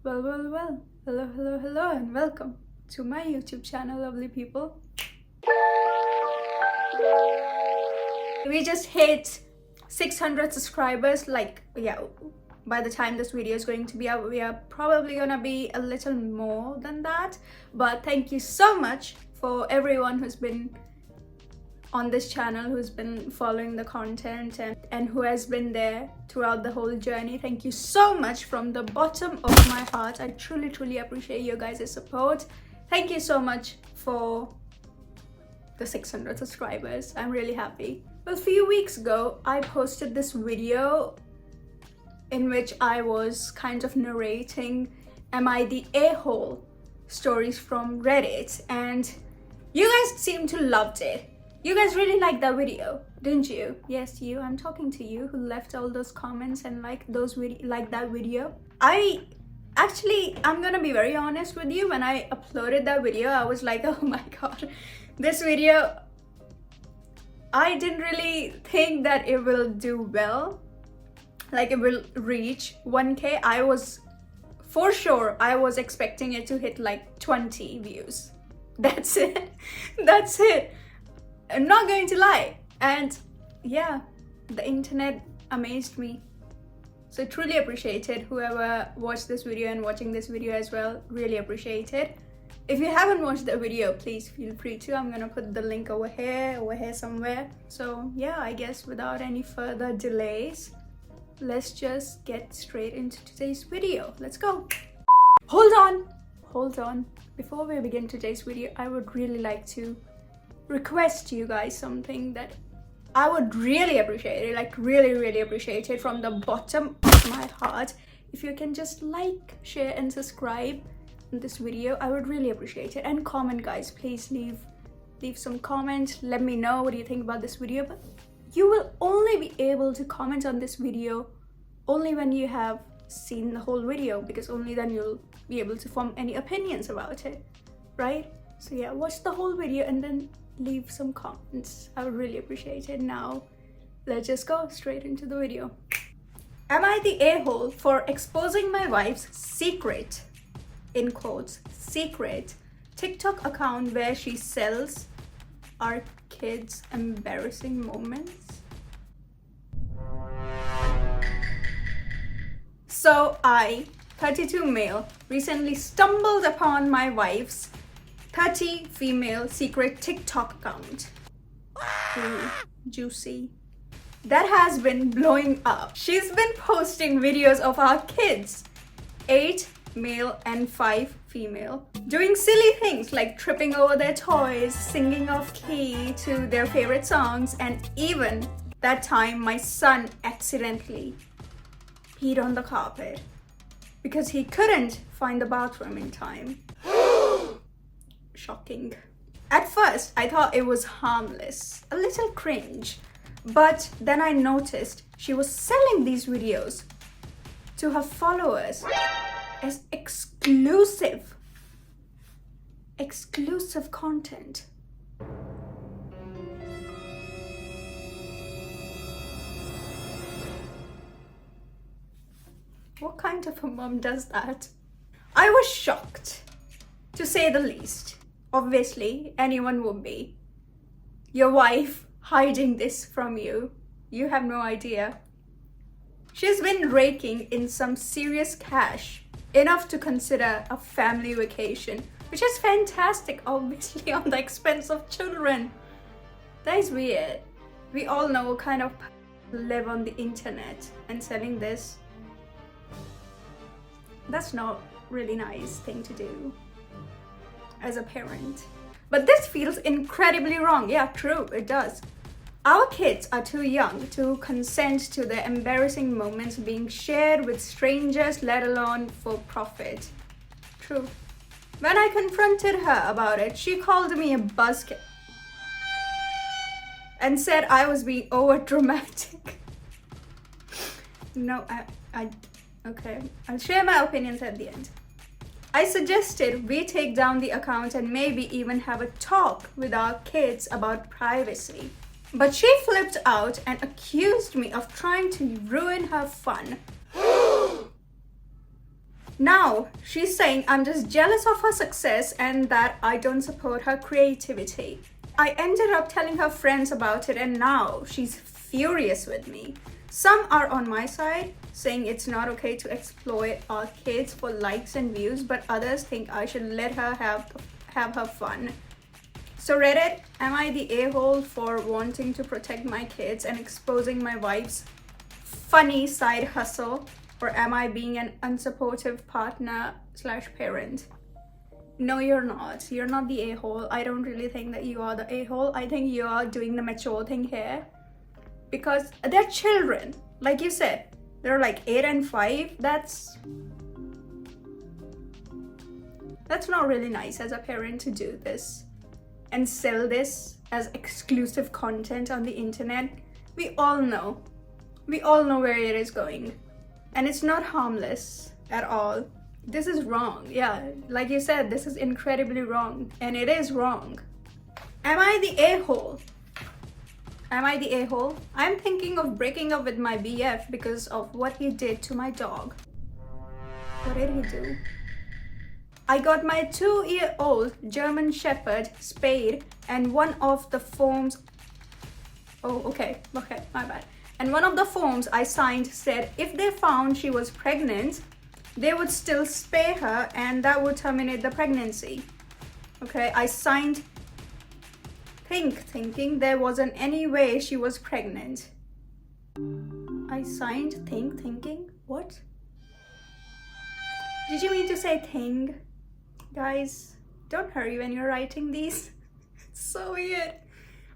Well. Hello, and welcome to my YouTube channel, lovely people. We just hit 600 subscribers. By the time this video is going to be out, we are probably gonna be a little more than that. But thank you so much for everyone who's been on this channel, who's been following the content and who has been there throughout the whole journey. Thank you so much from the bottom of my heart. I truly appreciate you guys' support. Thank you so much for the 600 subscribers. I'm really happy. Well, a few weeks ago I posted this video in which I was kind of narrating Am I the A-hole stories from Reddit, and you guys seemed to loved it. You guys really liked that video, didn't you? Yes, you. I'm talking to you who left all those comments and like that video. I'm gonna be very honest with you. When I uploaded that video, I was like, oh my god, this video, I didn't really think that it will do well. Like, it will reach 1K. I was expecting it to hit like 20 views. That's it. That's it. I'm not going to lie. And yeah, the internet amazed me. So I truly appreciate it. Whoever watched this video and watching this video as well, really appreciate it. If you haven't watched the video, please feel free to. I'm gonna put the link over here somewhere. So yeah, I guess without any further delays, let's just get straight into today's video. Let's go. Hold on. Before we begin today's video, I would really like to request you guys something that I would really appreciate it, like really appreciate it from the bottom of my heart. If you can just like, share and subscribe in this video, I would really appreciate it. And comment, guys, please leave some comments. Let me know what you think about this video. But you will only be able to comment on this video only when you have seen the whole video, because only then you'll be able to form any opinions about it, right? So yeah, watch the whole video and then leave some comments. I would really appreciate it. Now let's just go straight into the video. Am I the a-hole for exposing my wife's secret, in quotes, secret TikTok account where she sells our kids' embarrassing moments? So I, 32 male, recently stumbled upon my wife's 30 female secret TikTok account. Ooh, juicy. That has been blowing up. She's been posting videos of our kids, 8 male and 5 female, doing silly things like tripping over their toys, singing off key to their favorite songs, and even that time my son accidentally peed on the carpet because he couldn't find the bathroom in time. Shocking. At first, I thought it was harmless, a little cringe, but then I noticed she was selling these videos to her followers as exclusive content. What kind of a mom does that? I was shocked, to say the least. Obviously, anyone would be. Your wife hiding this from you. You have no idea. She's been raking in some serious cash, enough to consider a family vacation, which is fantastic, obviously, on the expense of children. That is weird. We all know what kind of live on the internet, and selling this, that's not really nice thing to do as a parent. But this feels incredibly wrong. Yeah, true, it does. Our kids are too young to consent to their embarrassing moments being shared with strangers, let alone for profit. True. When I confronted her about it, she called me a buzzkill and said I was being over dramatic. No, okay, I'll share my opinions at the end. I suggested we take down the account and maybe even have a talk with our kids about privacy. But she flipped out and accused me of trying to ruin her fun. Now she's saying I'm just jealous of her success and that I don't support her creativity. I ended up telling her friends about it and now she's furious with me. Some are on my side, saying it's not okay to exploit our kids for likes and views, but others think I should let her have her fun. So Reddit, am I the a-hole for wanting to protect my kids and exposing my wife's funny side hustle? Or am I being an unsupportive partner / parent? No, you're not. You're not the a-hole. I don't really think that you are the a-hole. I think you are doing the mature thing here. Because they're children. Like you said, they're like 8 and 5. That's not really nice as a parent to do this and sell this as exclusive content on the internet. We all know where it is going. And it's not harmless at all. This is wrong. Yeah, like you said, this is incredibly wrong. And it is wrong. Am I the a-hole? Am I the a-hole? I'm thinking of breaking up with my BF because of what he did to my dog. What did he do? I got my 2-year-old German Shepherd spayed and one of the forms... Oh, okay, my bad. And one of the forms I signed said if they found she was pregnant, they would still spay her and that would terminate the pregnancy. Okay, I signed thinking there wasn't any way she was pregnant. I signed thinking? What? Did you mean to say thing? Guys, don't hurry when you're writing these. It's so weird.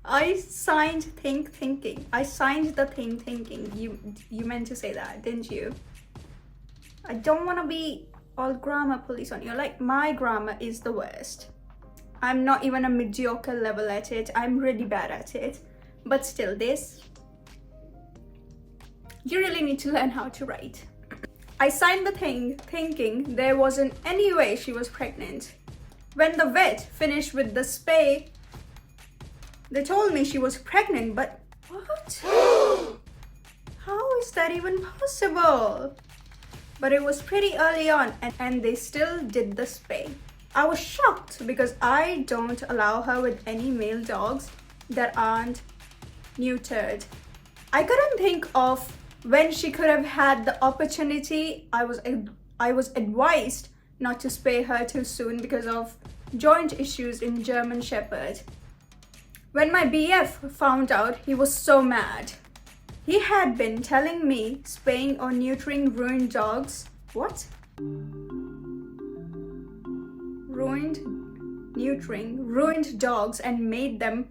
I signed thinking. I signed the thing thinking. You meant to say that, didn't you? I don't want to be all grammar police on you. Like, my grammar is the worst. I'm not even a mediocre level at it. I'm really bad at it. But still, this... You really need to learn how to write. I signed the thing thinking there wasn't any way she was pregnant. When the vet finished with the spay, they told me she was pregnant, but what? How is that even possible? But it was pretty early on and they still did the spay. I was shocked because I don't allow her with any male dogs that aren't neutered. I couldn't think of when she could have had the opportunity. I was advised not to spay her too soon because of joint issues in German Shepherd. When my BF found out, he was so mad. He had been telling me spaying or neutering ruined dogs. What? Ruined dogs and made them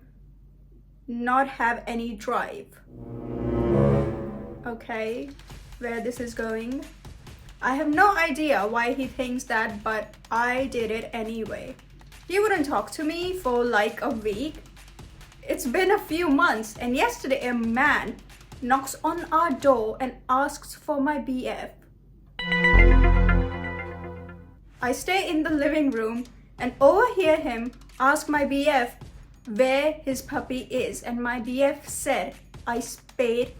not have any drive. Okay, where this is going. I have no idea why he thinks that, but I did it anyway. He wouldn't talk to me for like a week. It's been a few months and yesterday a man knocks on our door and asks for my BF. I stay in the living room and overhear him ask my BF where his puppy is, and my BF said I spayed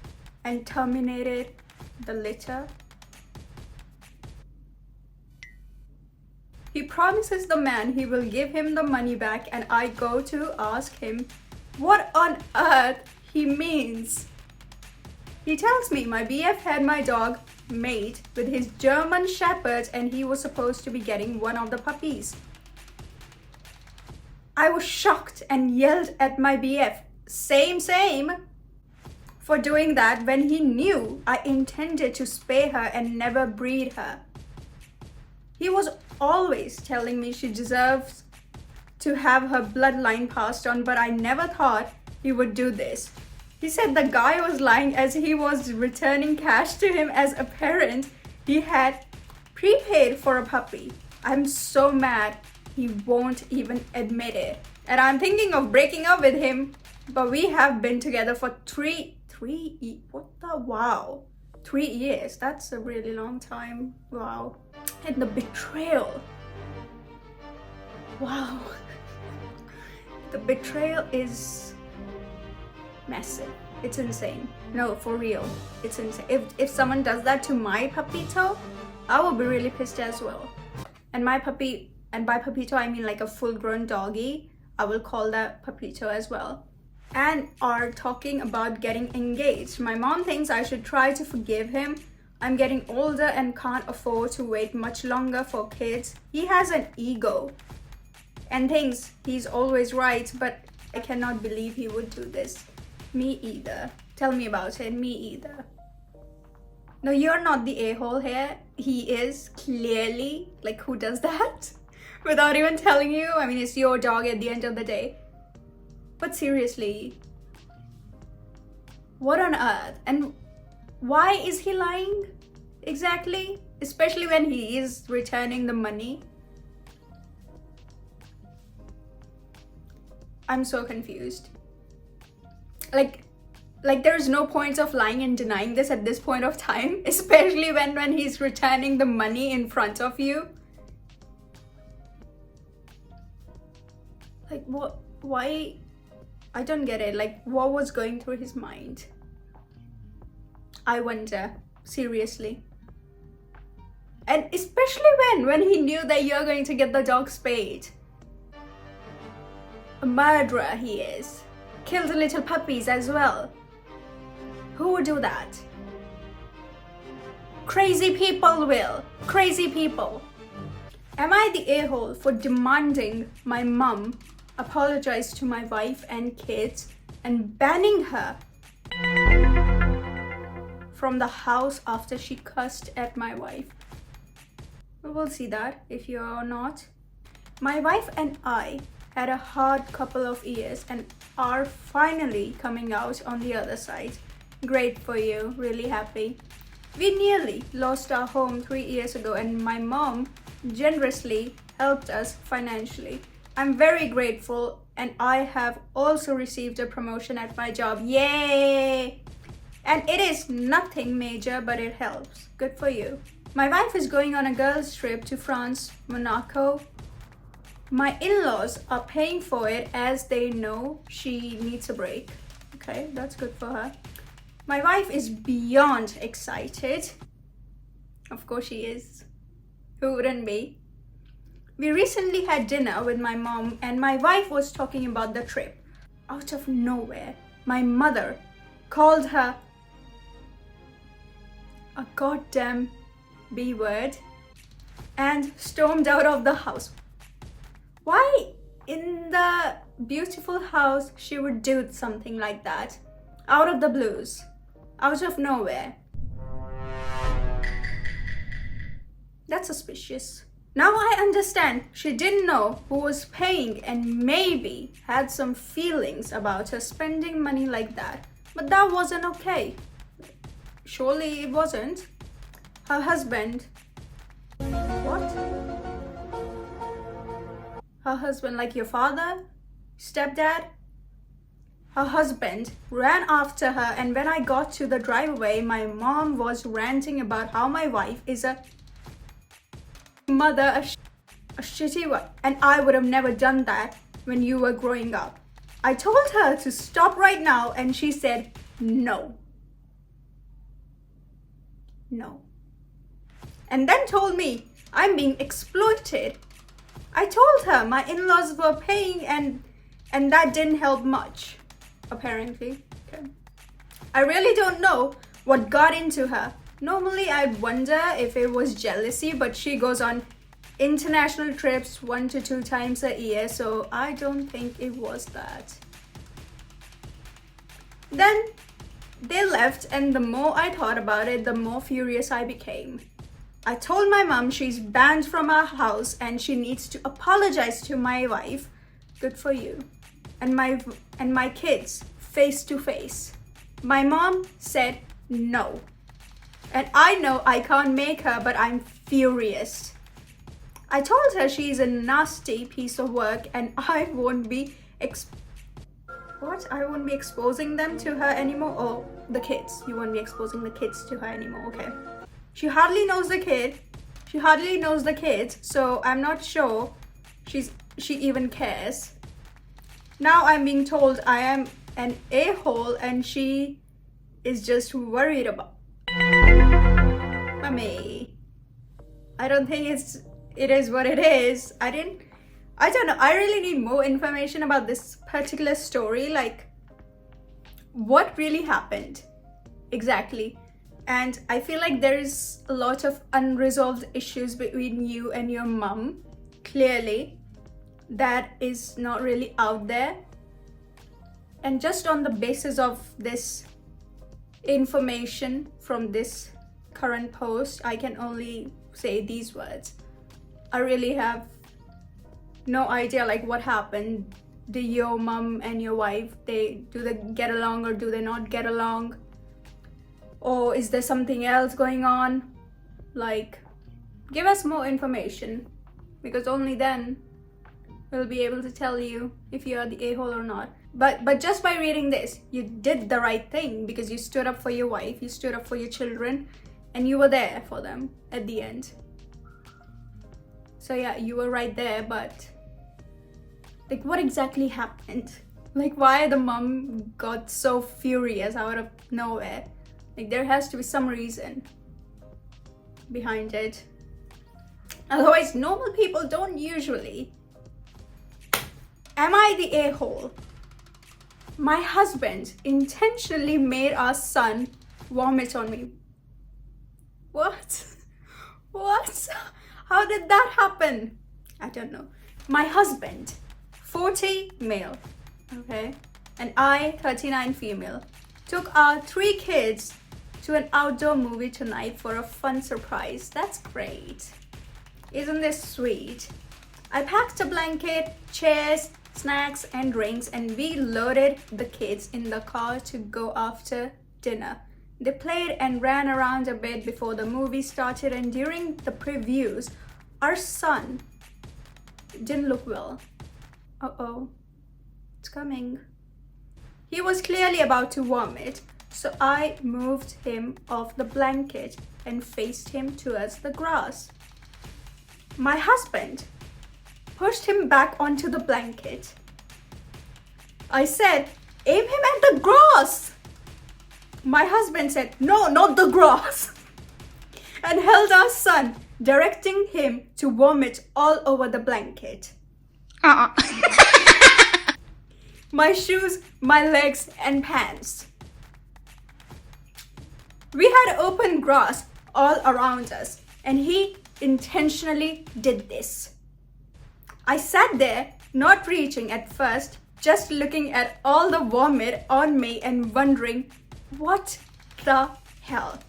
and terminated the litter. He promises the man he will give him the money back, and I go to ask him what on earth he means. He tells me my BF had my dog mate with his German Shepherd and he was supposed to be getting one of the puppies. I was shocked and yelled at my BF, same, for doing that when he knew I intended to spay her and never breed her. He was always telling me she deserves to have her bloodline passed on, but I never thought he would do this. He said the guy was lying as he was returning cash to him as a parent. He had prepaid for a puppy. I'm so mad he won't even admit it. And I'm thinking of breaking up with him, but we have been together for 3 years. That's a really long time. Wow. And the betrayal. Wow. The betrayal is massive. It's insane. No, for real. It's insane. If someone does that to my puppito, I will be really pissed as well. And my puppy, and by puppito I mean like a full-grown doggy, I will call that puppito as well. And are talking about getting engaged. My mom thinks I should try to forgive him. I'm getting older and can't afford to wait much longer for kids. He has an ego and thinks he's always right, but I cannot believe he would do this. Me either. Tell me about it. Me either. No, you're not the a-hole here. He is, clearly. Like, who does that? Without even telling you. I mean, it's your dog at the end of the day. But seriously, what on earth? And why is he lying exactly? Especially when he is returning the money. I'm so confused. Like there's no point of lying and denying this at this point of time, especially when he's returning the money in front of you. Like, what? Why? I don't get it. Like, what was going through his mind? I wonder, seriously. And especially when he knew that you're going to get the dog spayed. A murderer he is. Killed the little puppies as well. Who would do that? Crazy people will. Crazy people. Am I the a-hole for demanding my mum apologize to my wife and kids and banning her from the house after she cussed at my wife? We will see that if you're not. My wife and I had a hard couple of years and are finally coming out on the other side. Great for you, really happy. We nearly lost our home 3 years ago and my mom generously helped us financially. I'm very grateful and I have also received a promotion at my job. Yay! And it is nothing major, but it helps. Good for you. My wife is going on a girls' trip to France, Monaco. My in-laws are paying for it as they know she needs a break. Okay, that's good for her. My wife is beyond excited. Of course she is. Who wouldn't be? We recently had dinner with my mom and my wife was talking about the trip. Out of nowhere, my mother called her a goddamn B word and stormed out of the house. Why in the beautiful house she would do something like that? Out of the blues. Out of nowhere. That's suspicious. Now I understand she didn't know who was paying and maybe had some feelings about her spending money like that. But that wasn't okay. Surely it wasn't. Her husband... What? Her husband, like your father? Stepdad? Her husband ran after her and when I got to the driveway, my mom was ranting about how my wife is a mother, a shitty one, and I would have never done that when you were growing up. I told her to stop right now and she said no. No. And then told me I'm being exploited. I told her my in-laws were paying and that didn't help much. Apparently. Okay. I really don't know what got into her. Normally I wonder if it was jealousy, but she goes on international trips 1 to 2 times a year, so I don't think it was that. Then they left and the more I thought about it, the more furious I became. I told my mom she's banned from our house and she needs to apologize to my wife. Good for you. And my kids face to face. My mom said no. And I know I can't make her, but I'm furious. I told her she's a nasty piece of work and I won't be I won't be exposing them to her anymore. Oh, the kids. You won't be exposing the kids to her anymore, okay. She hardly knows the kid. She hardly knows the kids, so I'm not sure she even cares. Now I'm being told I am an a-hole and she is just worried about... Mummy. I don't think it is what it is. I don't know. I really need more information about this particular story. Like, what really happened exactly? And I feel like there is a lot of unresolved issues between you and your mum, clearly, that is not really out there. And just on the basis of this information from this current post, I can only say these words. I really have no idea like what happened. Do your mum and your wife, do they get along or do they not get along? Or is there something else going on? Like, give us more information, because only then we'll be able to tell you if you are the a-hole or not. But just by reading this, you did the right thing, because you stood up for your wife, you stood up for your children, and you were there for them at the end. So yeah, you were right there, but like, what exactly happened? Like, why the mom got so furious out of nowhere? Like, there has to be some reason behind it. Otherwise, normal people don't usually. Am I the a-hole? My husband intentionally made our son vomit on me. What? What? How did that happen? I don't know. My husband, 40 male, okay, and I, 39 female, took our 3 kids to an outdoor movie tonight for a fun surprise. That's great. Isn't this sweet? I packed a blanket, chairs, snacks and drinks, and we loaded the kids in the car to go after dinner. They played and ran around a bit before the movie started, and during the previews, our son didn't look well. Uh-oh, it's coming. He was clearly about to vomit, so I moved him off the blanket and faced him towards the grass. My husband pushed him back onto the blanket. I said, aim him at the grass. My husband said, no, not the grass, and held our son, directing him to vomit all over the blanket. My shoes, my legs, and pants. We had open grass all around us, and he intentionally did this. I sat there, not reaching at first, just looking at all the vomit on me and wondering, what the hell?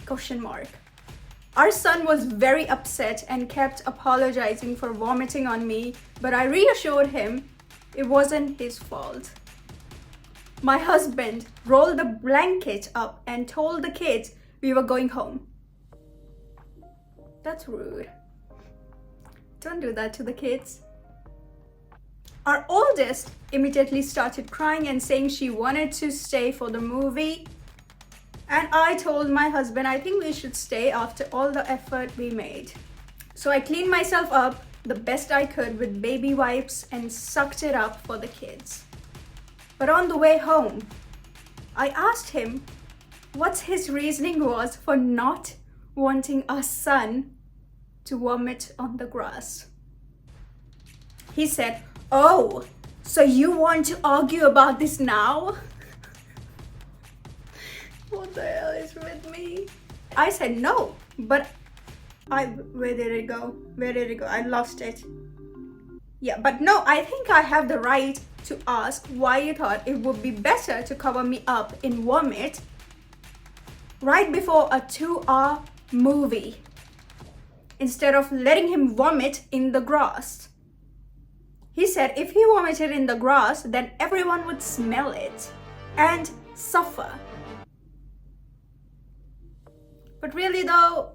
Question mark. Our son was very upset and kept apologizing for vomiting on me, but I reassured him it wasn't his fault. My husband rolled the blanket up and told the kids we were going home. That's rude. Don't do that to the kids. Our oldest immediately started crying and saying she wanted to stay for the movie. And I told my husband I think we should stay after all the effort we made. So I cleaned myself up the best I could with baby wipes and sucked it up for the kids. But on the way home, I asked him what his reasoning was for not wanting our son to vomit on the grass. He said, oh, so you want to argue about this now? What the hell is with me? I said no, but where did it go? Where did it go? I lost it. Yeah, but no, I think I have the right to ask why you thought it would be better to cover me up in vomit right before a 2-hour movie instead of letting him vomit in the grass. He said if he vomited in the grass, then everyone would smell it and suffer. But really though,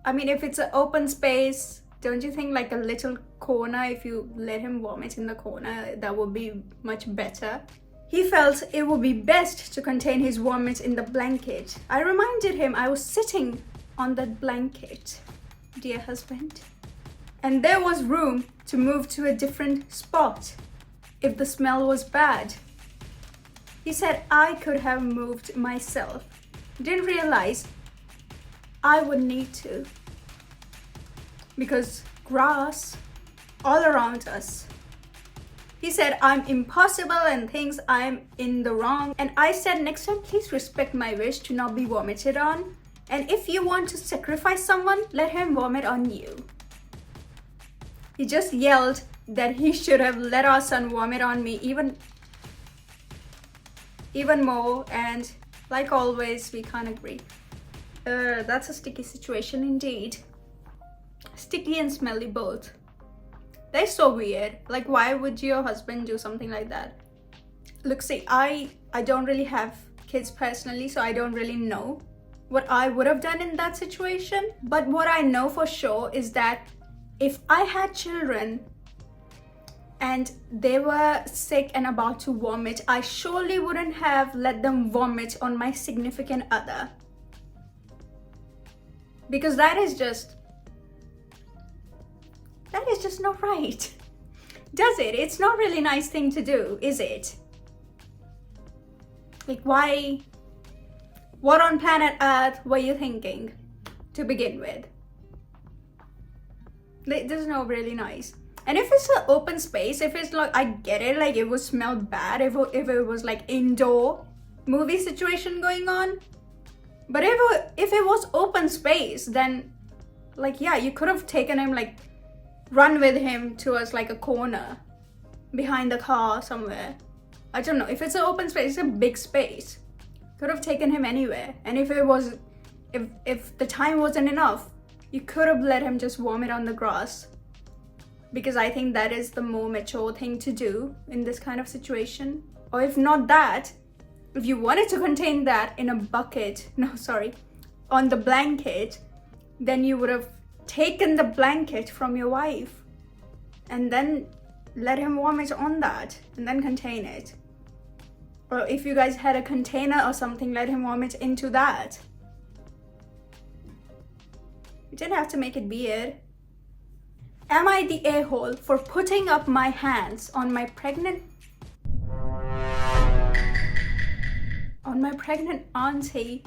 I mean, if it's an open space, don't you think like a little corner, if you let him vomit in the corner, that would be much better? He felt it would be best to contain his vomit in the blanket. I reminded him I was sitting on that blanket, dear husband, and there was room to move to a different spot if the smell was bad. He said I could have moved myself. Didn't realize I would need to. because grass all around us. He said I'm impossible and thinks I'm in the wrong. And I said, next time, please respect my wish to not be vomited on. And if you want to sacrifice someone, let him vomit on you. He just yelled that he should have let our son vomit on me even more. And like always, we can't agree. That's a sticky situation indeed. Sticky and smelly both. That's so weird. Like, why would your husband do something like that? Look, see, I don't really have kids personally, so I don't really know what I would have done in that situation. But what I know for sure is that if I had children and they were sick and about to vomit, I surely wouldn't have let them vomit on my significant other. Because that is just not right. Does it? It's not really a nice thing to do, is it? Like, why? What on planet Earth were you thinking to begin with? This is not really nice. And if it's an open space, if it's like, I get it, like it would smell bad if it was like indoor movie situation going on. But if it was open space, then like, yeah, you could have taken him, like run with him towards like a corner behind the car somewhere. I don't know. If it's an open space, it's a big space. Could have taken him anywhere. And if the time wasn't enough, you could have let him just vomit on the grass. Because I think that is the more mature thing to do in this kind of situation. Or if not that, if you wanted to contain that in a bucket, on the blanket, then you would have taken the blanket from your wife and then let him vomit on that and then contain it. Or if you guys had a container or something, let him vomit into that. You didn't have to make it weird. Am I the a-hole for putting up my hands on my pregnant auntie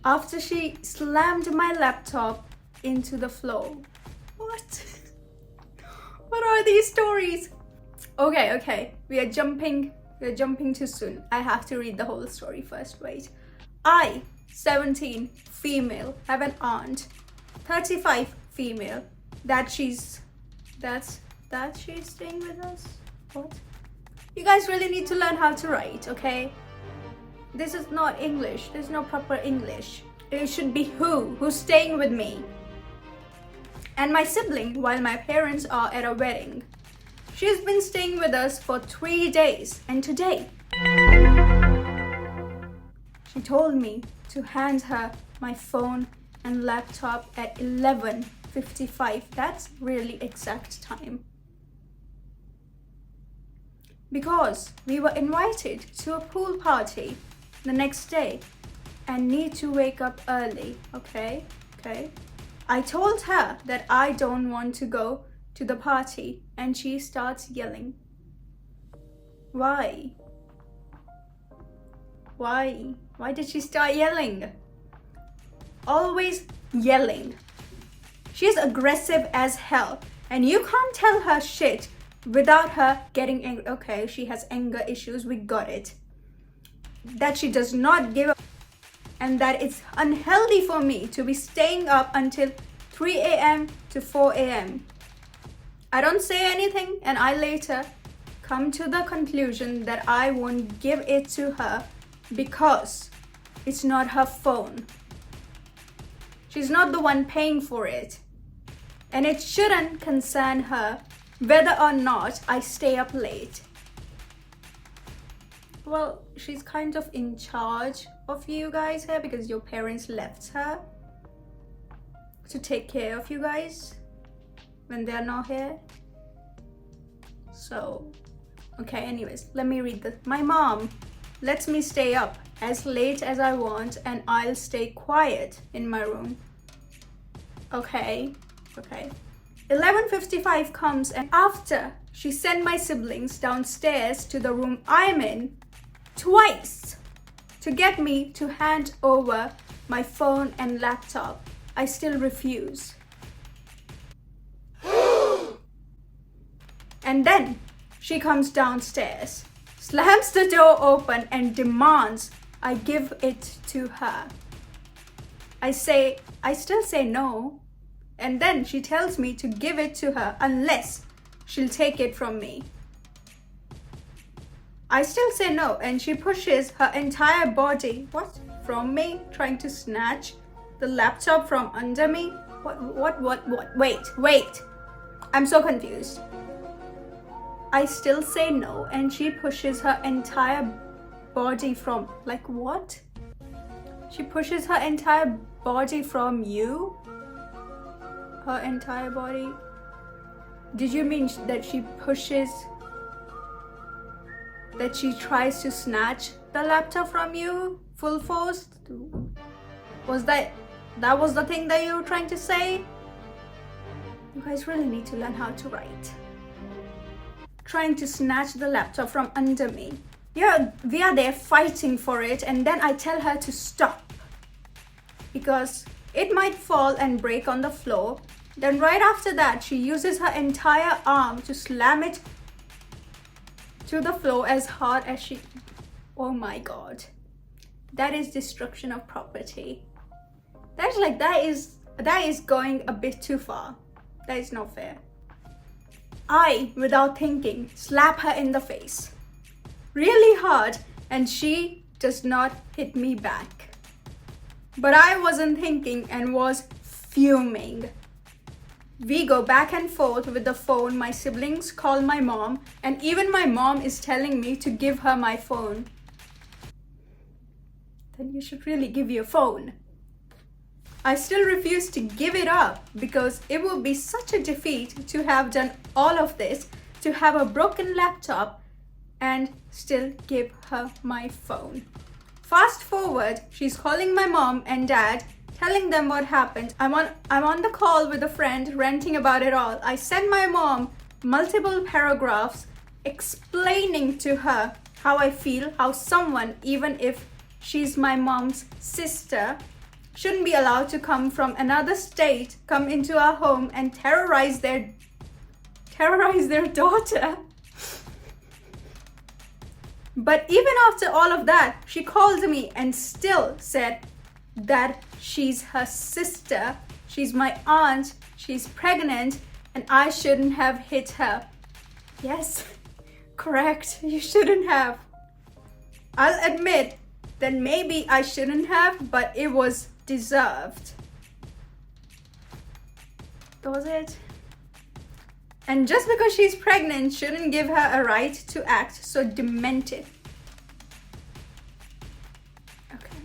after she slammed my laptop into the floor? What? What are these stories? Okay, we are jumping too soon. I have to read the whole story first. Wait. I, 17, female, have an aunt, 35, female, that she's staying with us. What? You guys really need to learn how to write, okay? This is not English. There's no proper English. It should be who's staying with me. And my sibling, while my parents are at a wedding. She's been staying with us for 3 days, and today she told me to hand her my phone and laptop at 11:55. That's really exact time. Because we were invited to a pool party the next day and need to wake up early, okay? I told her that I don't want to go to the party and she starts yelling. Why? Why did she start yelling? Always yelling. She's aggressive as hell and you can't tell her shit without her getting angry. Okay, she has anger issues, we got it. That she does not give up and that it's unhealthy for me to be staying up until 3 a.m. to 4 a.m. I don't say anything and I later come to the conclusion that I won't give it to her because it's not her phone. She's not the one paying for it. And it shouldn't concern her whether or not I stay up late. Well, she's kind of in charge of you guys here because your parents left her to take care of you guys when they're not here. So, okay, anyways, let me read this. My mom lets me stay up as late as I want and I'll stay quiet in my room. Okay. 11:55 comes and after she sent my siblings downstairs to the room I'm in twice to get me to hand over my phone and laptop, I still refuse. And then she comes downstairs, slams the door open and demands I give it to her. I still say no. And then she tells me to give it to her unless she'll take it from me. I still say no, and she pushes her entire body, from me, trying to snatch the laptop from under me. What? Wait. I'm so confused. I still say no, and she pushes her entire body from, what? She pushes her entire body from you? Her entire body? Did you mean that she tries to snatch the laptop from you full force? Was that was the thing that you were trying to say? You guys really need to learn how to write. Trying to snatch the laptop from under me. Yeah, we are there fighting for it, and then I tell her to stop because it might fall and break on the floor. Then right after that, she uses her entire arm to slam it to the floor as hard as she... Oh my god. That is destruction of property. That is going a bit too far. That is not fair. I, without thinking, slap her in the face really hard, and she does not hit me back. But I wasn't thinking and was fuming. We go back and forth with the phone. My siblings call my mom, and even my mom is telling me to give her my phone. Then you should really give your phone. I still refuse to give it up because it would be such a defeat to have done all of this, to have a broken laptop and still give her my phone. Fast forward, she's calling my mom and dad, telling them what happened. I'm on the call with a friend ranting about it all. I send my mom multiple paragraphs explaining to her how I feel, how someone, even if she's my mom's sister, shouldn't be allowed to come from another state, come into our home and terrorize their daughter. But even after all of that, she called me and still said that she's her sister, she's my aunt, she's pregnant, and I shouldn't have hit her. Yes, correct, you shouldn't have. I'll admit that maybe I shouldn't have, but it was deserved. Was it? And just because she's pregnant shouldn't give her a right to act so demented. Okay.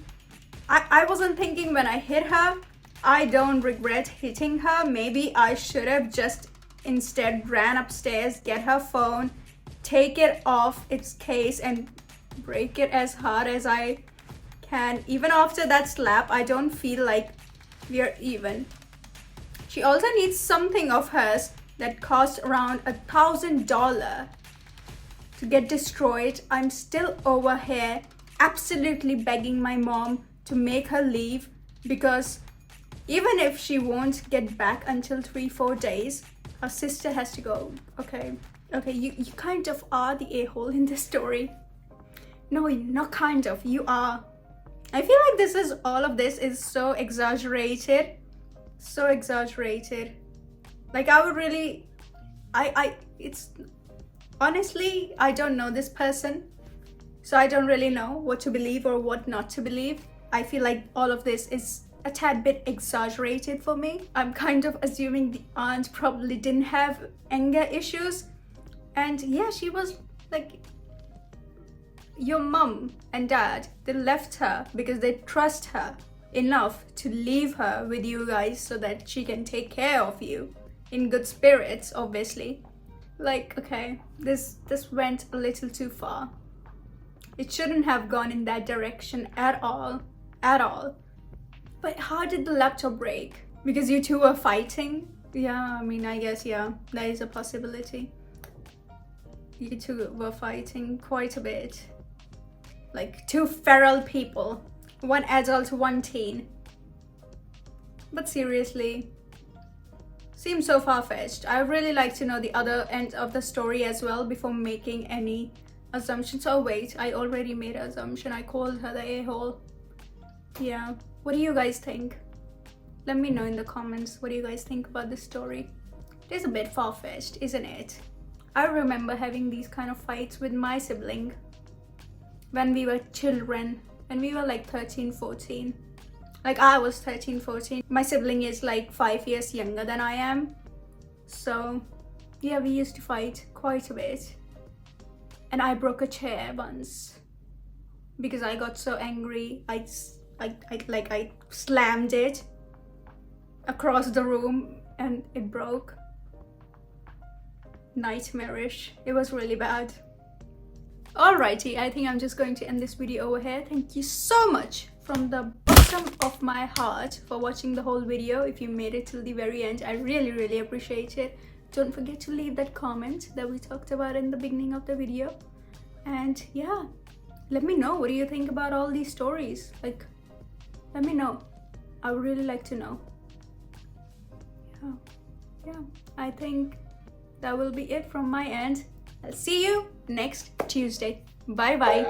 I wasn't thinking when I hit her. I don't regret hitting her. Maybe I should have just instead ran upstairs, get her phone, take it off its case and break it as hard as I can. Even after that slap, I don't feel like we're even. She also needs something of hers that cost around $1,000 to get destroyed. I'm still over here absolutely begging my mom to make her leave because even if she won't get back until 3-4 days, her sister has to go. Okay, you kind of are the a-hole in this story. No, you're not kind of, you are. I feel like all of this is so exaggerated. So exaggerated. Like it's honestly, I don't know this person, so I don't really know what to believe or what not to believe. I feel like all of this is a tad bit exaggerated for me. I'm kind of assuming the aunt probably didn't have anger issues, and yeah, she was like, your mom and dad, they left her because they trust her enough to leave her with you guys so that she can take care of you in good spirits, obviously. Like, okay, this went a little too far. It shouldn't have gone in that direction at all. But how did the laptop break? Because you two were fighting? Yeah, I mean, I guess, yeah, that is a possibility. You two were fighting quite a bit. Like two feral people. One adult, one teen. But seriously, seems so far-fetched. I really like to know the other end of the story as well before making any assumptions. Oh wait, I already made an assumption. I called her the a-hole. Yeah, what do you guys think? Let me know in the comments what do you guys think about this story. It is a bit far-fetched, isn't it? I remember having these kind of fights with my sibling when we were children, when we were like 13, 14. Like I was 13, 14. My sibling is like 5 years younger than I am. So yeah, we used to fight quite a bit. And I broke a chair once because I got so angry. I slammed it across the room and it broke. Nightmarish. It was really bad. Alrighty, I think I'm just going to end this video over here. Thank you so much from the bottom of my heart for watching the whole video. If you made it till the very end, I really appreciate it. Don't forget to leave that comment that we talked about in the beginning of the video. And yeah, let me know, what do you think about all these stories? Like, let me know. I would really like to know. Yeah, I think that will be it from my end. I'll see you next Tuesday. Bye bye.